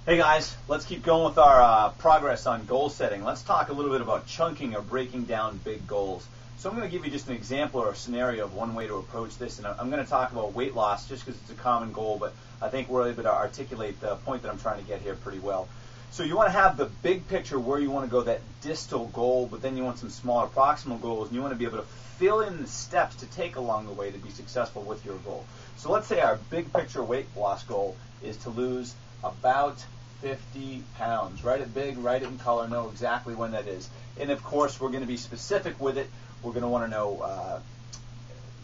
Hey guys, let's keep going with our progress on goal setting. Let's talk a little bit about chunking or breaking down big goals. So I'm going to give you just an example or a scenario of one way to approach this, and I'm going to talk about weight loss just because it's a common goal, but I think we're able to articulate the point that I'm trying to get here pretty well. So you want to have the big picture where you want to go, that distal goal, but then you want some smaller proximal goals, and you want to be able to fill in the steps to take along the way to be successful with your goal. So let's say our big picture weight loss goal is to lose about 50 pounds. Write it big, write it in color, know exactly when that is. And of course, we're going to be specific with it. We're going to want to know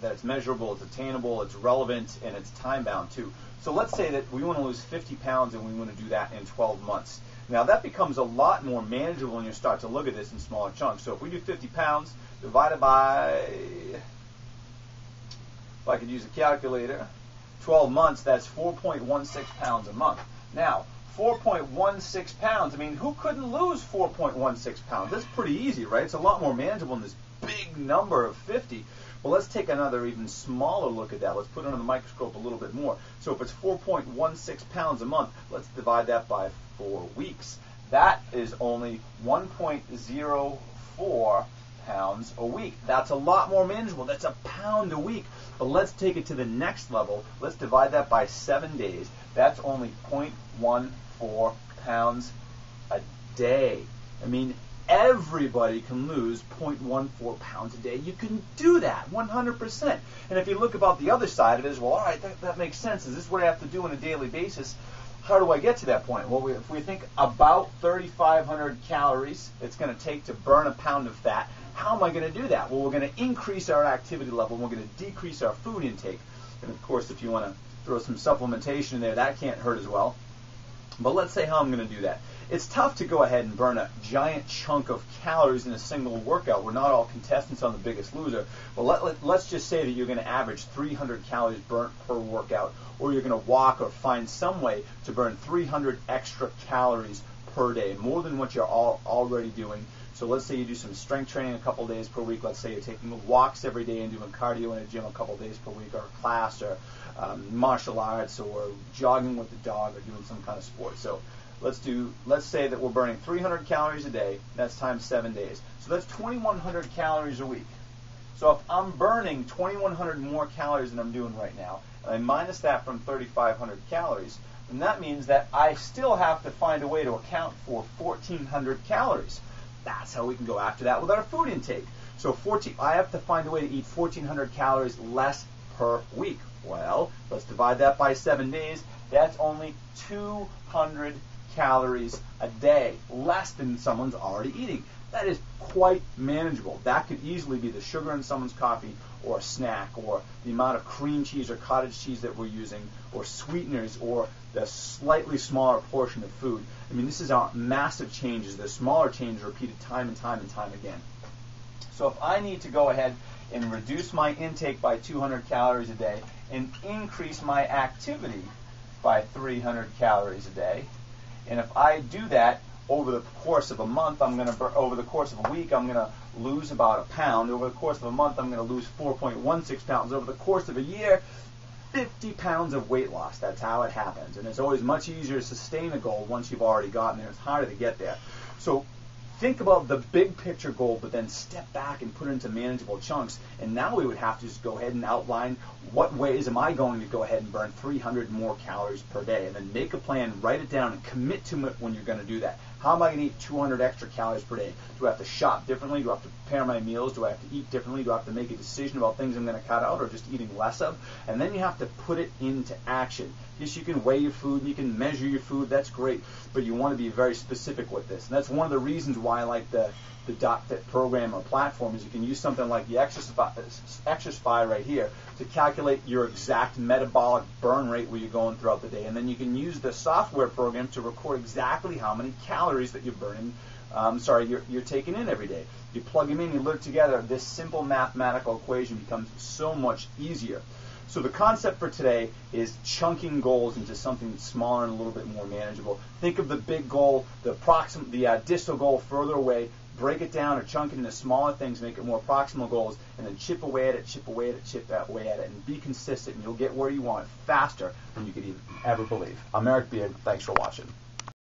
that it's measurable, it's attainable, it's relevant, and it's time-bound too. So let's say that we want to lose 50 pounds and we want to do that in 12 months. Now that becomes a lot more manageable when you start to look at this in smaller chunks. So if we do 50 pounds divided by, if I could use a calculator, 12 months, that's 4.16 pounds a month. Now, 4.16 pounds, I mean, who couldn't lose 4.16 pounds? That's pretty easy, right? It's a lot more manageable than this big number of 50. Well, let's take another even smaller look at that. Let's put it under the microscope a little bit more. So if it's 4.16 pounds a month, let's divide that by 4 weeks. That is only 1.04 pounds a week. That's a lot more manageable. That's a pound a week. But let's take it to the next level. Let's divide that by 7 days. That's only 0.14 pounds a day. I mean, everybody can lose 0.14 pounds a day. You can do that 100%. And if you look about the other side of it, is, well, all right, that makes sense. Is this what I have to do on a daily basis? How do I get to that point? Well, if we think about 3,500 calories it's going to take to burn a pound of fat, how am I going to do that? Well, we're going to increase our activity level, and we're going to decrease our food intake. And of course, if you want to throw some supplementation in there, that can't hurt as well. But let's say how I'm going to do that. It's tough to go ahead and burn a giant chunk of calories in a single workout. We're not all contestants on The Biggest Loser. But let's just say that you're going to average 300 calories burnt per workout, or you're going to walk or find some way to burn 300 extra calories per day, more than what you're already doing. So let's say you do some strength training a couple days per week. Let's say you're taking walks every day and doing cardio in a gym a couple days per week, or a class, or martial arts, or jogging with the dog, or doing some kind of sport. So let's say that we're burning 300 calories a day. That's times 7 days. So that's 2,100 calories a week. So if I'm burning 2,100 more calories than I'm doing right now, and I minus that from 3,500 calories, then that means that I still have to find a way to account for 1,400 calories. That's how we can go after that with our food intake. So I have to find a way to eat 1,400 calories less per week. Well, let's divide that by 7 days. That's only 200 calories a day, less than someone's already eating. That is quite manageable. That could easily be the sugar in someone's coffee, or a snack, or the amount of cream cheese or cottage cheese that we're using, or sweeteners, or the slightly smaller portion of food. I mean, this is our massive changes. The smaller changes repeated time and time and time again. So if I need to go ahead and reduce my intake by 200 calories a day and increase my activity by 300 calories a day, and if I do that over the course of a month, over the course of a week, I'm going to lose about a pound. Over the course of a month, I'm going to lose 4.16 pounds. Over the course of a year, 50 pounds of weight loss. That's how it happens. And it's always much easier to sustain a goal once you've already gotten there. It's harder to get there. So think about the big picture goal, but then step back and put it into manageable chunks. And now we would have to just go ahead and outline what ways am I going to go ahead and burn 300 more calories per day. And then make a plan, write it down, and commit to it when you're going to do that. How am I going to eat 200 extra calories per day? Do I have to shop differently? Do I have to prepare my meals? Do I have to eat differently? Do I have to make a decision about things I'm going to cut out or just eating less of? And then you have to put it into action. Yes, you can weigh your food and you can measure your food. That's great. But you want to be very specific with this. And that's one of the reasons why I like the .fit program or platform, is you can use something like the Exerspy right here to calculate your exact metabolic burn rate where you're going throughout the day. And then you can use the software program to record exactly how many calories that you're burning, you're taking in every day. You plug them in, you look together, this simple mathematical equation becomes so much easier. So the concept for today is chunking goals into something smaller and a little bit more manageable. Think of the big goal, the distal goal further away. Break it down or chunk it into smaller things, make it more proximal goals, and then chip away at it, chip away at it, chip away at it, and be consistent, and you'll get where you want faster than you could even ever believe. I'm Eric Beard. Thanks for watching.